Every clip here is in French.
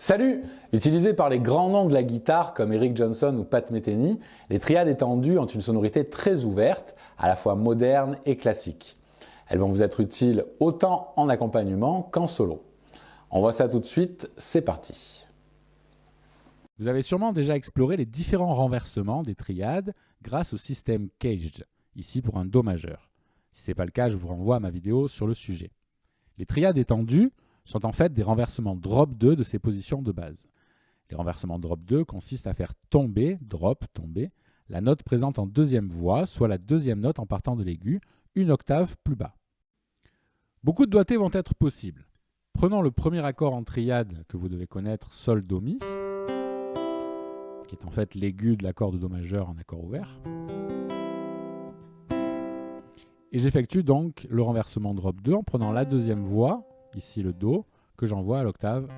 Salut! Utilisées par les grands noms de la guitare comme Eric Johnson ou Pat Metheny, les triades étendues ont une sonorité très ouverte, à la fois moderne et classique. Elles vont vous être utiles autant en accompagnement qu'en solo. On voit ça tout de suite, c'est parti! Vous avez sûrement déjà exploré les différents renversements des triades grâce au système Caged, ici pour un Do majeur. Si ce n'est pas le cas, je vous renvoie à ma vidéo sur le sujet. Les triades étendues sont en fait des renversements drop 2 de ces positions de base. Les renversements drop 2 consistent à faire tomber, drop, tomber, la note présente en deuxième voix, soit la deuxième note en partant de l'aigu, une octave plus bas. Beaucoup de doigtés vont être possibles. Prenons le premier accord en triade que vous devez connaître, Sol, Do, Mi, qui est en fait l'aigu de l'accord de Do majeur en accord ouvert. Et j'effectue donc le renversement drop 2 en prenant la deuxième voix, ici le Do, que j'envoie à l'octave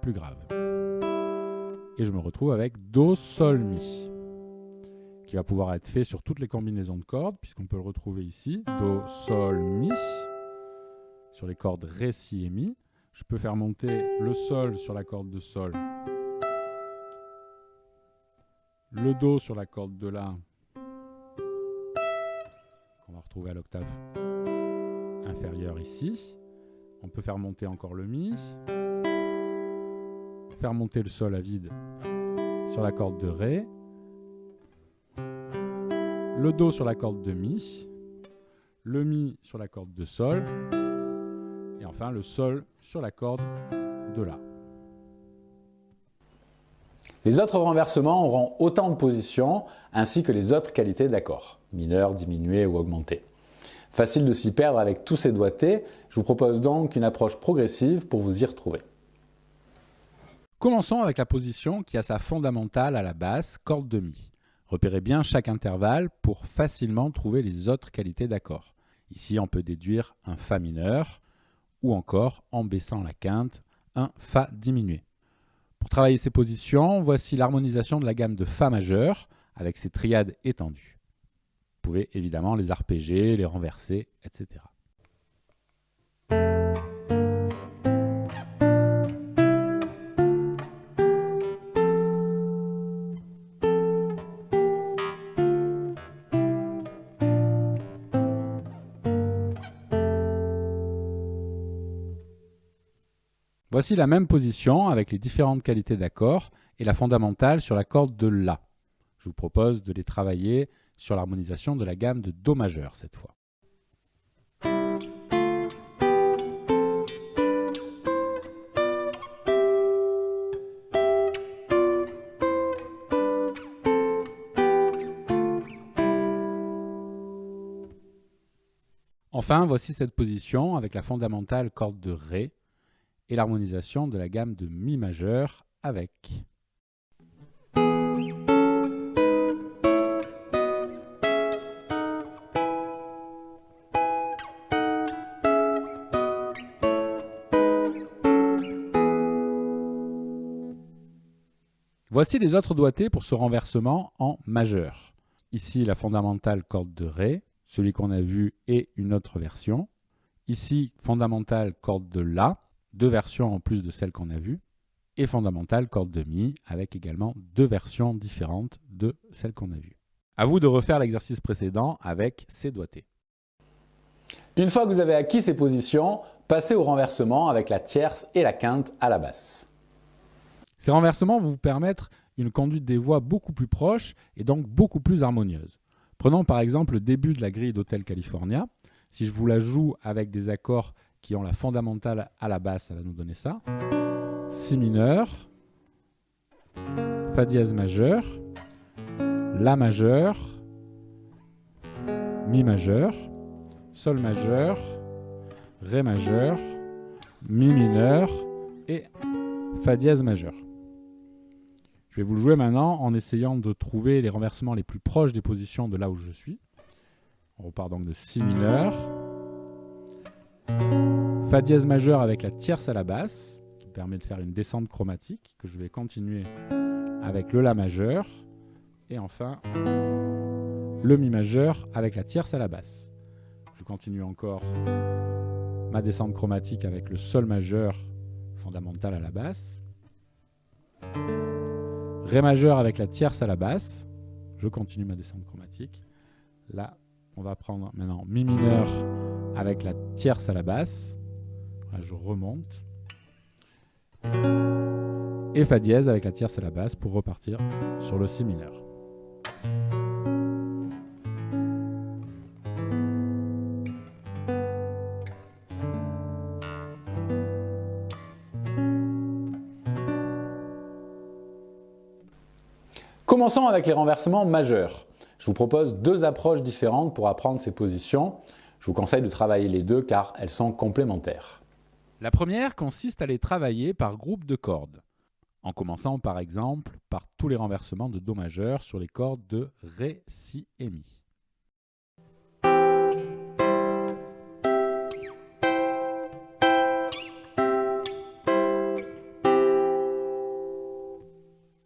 plus grave. Et je me retrouve avec Do, Sol, Mi, qui va pouvoir être fait sur toutes les combinaisons de cordes, puisqu'on peut le retrouver ici, Do, Sol, Mi, sur les cordes Ré, Si et Mi. Je peux faire monter le Sol sur la corde de Sol, le Do sur la corde de La, qu'on va retrouver à l'octave inférieure ici. On peut faire monter encore le Mi, faire monter le Sol à vide sur la corde de Ré, le Do sur la corde de Mi, le Mi sur la corde de Sol, et enfin le Sol sur la corde de La. Les autres renversements auront autant de positions ainsi que les autres qualités d'accords, mineur, diminué ou augmenté. Facile de s'y perdre avec tous ces doigtés, je vous propose donc une approche progressive pour vous y retrouver. Commençons avec la position qui a sa fondamentale à la basse, corde de Mi. Repérez bien chaque intervalle pour facilement trouver les autres qualités d'accords. Ici, on peut déduire un Fa mineur ou encore, en baissant la quinte, un Fa diminué. Pour travailler ces positions, voici l'harmonisation de la gamme de Fa majeur avec ses triades étendues. Vous pouvez évidemment les arpéger, les renverser, etc. Voici la même position avec les différentes qualités d'accords et la fondamentale sur la corde de La. Je vous propose de les travailler sur l'harmonisation de la gamme de Do majeur cette fois. Enfin, voici cette position avec la fondamentale corde de Ré et l'harmonisation de la gamme de Mi majeur avec. Voici les autres doigtés pour ce renversement en majeur. Ici, la fondamentale corde de Ré, celui qu'on a vu et une autre version. Ici, fondamentale corde de La, deux versions en plus de celle qu'on a vue. Et fondamentale corde de Mi, avec également deux versions différentes de celle qu'on a vue. À vous de refaire l'exercice précédent avec ces doigtés. Une fois que vous avez acquis ces positions, passez au renversement avec la tierce et la quinte à la basse. Ces renversements vont vous permettre une conduite des voix beaucoup plus proche et donc beaucoup plus harmonieuse. Prenons par exemple le début de la grille d'Hotel California. Si je vous la joue avec des accords qui ont la fondamentale à la basse, ça va nous donner ça. Si mineur, Fa dièse majeur, La majeur, Mi majeur, Sol majeur, Ré majeur, Mi mineur et Fa dièse majeur. Je vais vous le jouer maintenant en essayant de trouver les renversements les plus proches des positions de là où je suis. On repart donc de Si mineur, Fa dièse majeur avec la tierce à la basse, qui permet de faire une descente chromatique, que je vais continuer avec le La majeur, et enfin le Mi majeur avec la tierce à la basse. Je continue encore ma descente chromatique avec le Sol majeur fondamental à la basse, Ré majeur avec la tierce à la basse. Je continue ma descente chromatique. Là, on va prendre maintenant Mi mineur avec la tierce à la basse. Là, je remonte. Et Fa dièse avec la tierce à la basse pour repartir sur le Si mineur. Commençons avec les renversements majeurs. Je vous propose deux approches différentes pour apprendre ces positions. Je vous conseille de travailler les deux car elles sont complémentaires. La première consiste à les travailler par groupe de cordes, en commençant par exemple par tous les renversements de Do majeur sur les cordes de Ré, Si et Mi.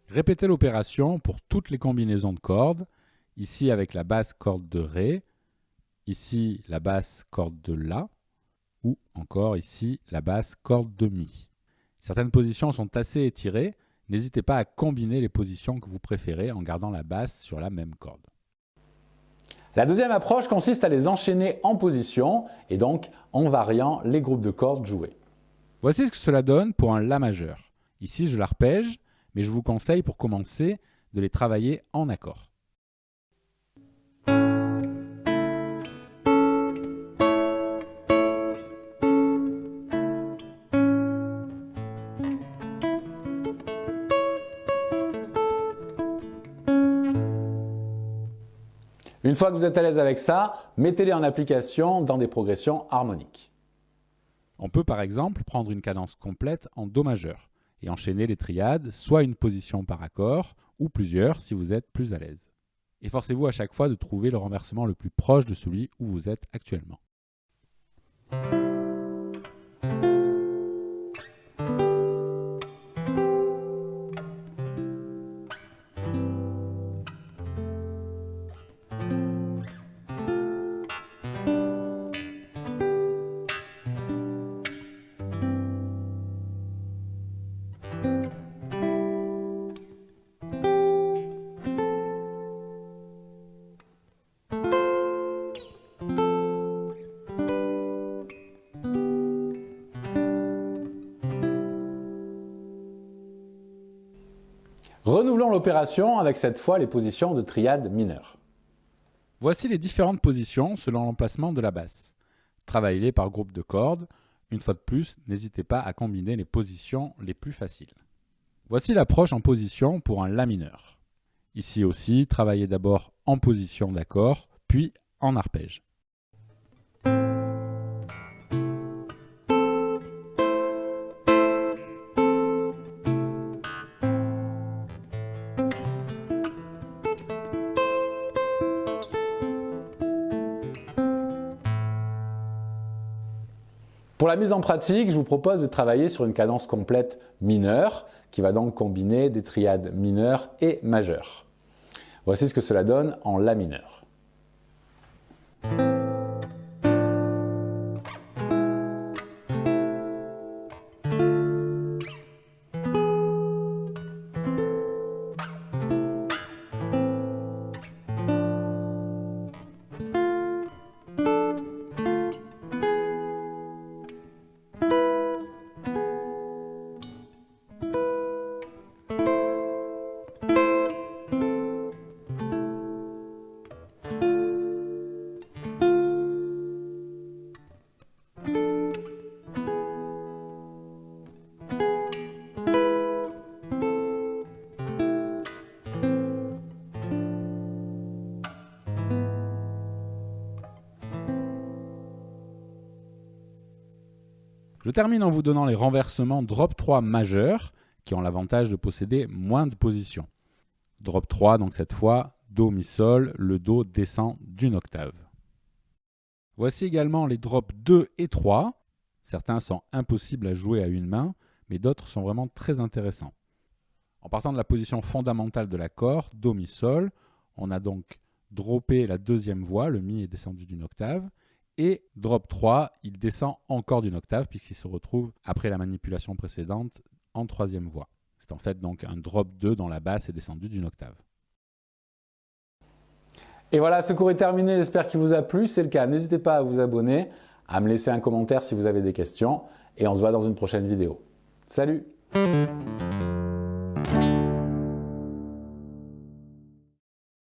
Répétez l'opération pour toutes les combinaisons de cordes, ici avec la basse corde de Ré, ici la basse corde de La, ou encore ici la basse corde de Mi. Certaines positions sont assez étirées, n'hésitez pas à combiner les positions que vous préférez en gardant la basse sur la même corde. La deuxième approche consiste à les enchaîner en position et donc en variant les groupes de cordes joués. Voici ce que cela donne pour un La majeur. Ici je l'arpège, mais je vous conseille pour commencer de les travailler en accord. Une fois que vous êtes à l'aise avec ça, mettez-les en application dans des progressions harmoniques. On peut par exemple prendre une cadence complète en Do majeur et enchaîner les triades, soit une position par accord, ou plusieurs si vous êtes plus à l'aise. Efforcez-vous à chaque fois de trouver le renversement le plus proche de celui où vous êtes actuellement. Renouvelons l'opération avec cette fois les positions de triade mineure. Voici les différentes positions selon l'emplacement de la basse. Travaillez-les par groupe de cordes. Une fois de plus, n'hésitez pas à combiner les positions les plus faciles. Voici l'approche en position pour un La mineur. Ici aussi, travaillez d'abord en position d'accord, puis en arpège. Pour la mise en pratique, je vous propose de travailler sur une cadence complète mineure, qui va donc combiner des triades mineures et majeures. Voici ce que cela donne en La mineur. Je termine en vous donnant les renversements drop 3 majeurs qui ont l'avantage de posséder moins de positions. Drop 3, donc cette fois, Do, Mi, Sol, le Do descend d'une octave. Voici également les drops 2 et 3. Certains sont impossibles à jouer à une main, mais d'autres sont vraiment très intéressants. En partant de la position fondamentale de l'accord, Do, Mi, Sol, on a donc droppé la deuxième voix, le Mi est descendu d'une octave, et drop 3, il descend encore d'une octave puisqu'il se retrouve, après la manipulation précédente, en troisième voix. C'est en fait donc un drop 2 dont la basse est descendue d'une octave. Et voilà, ce cours est terminé, j'espère qu'il vous a plu. Si c'est le cas, n'hésitez pas à vous abonner, à me laisser un commentaire si vous avez des questions, et on se voit dans une prochaine vidéo. Salut!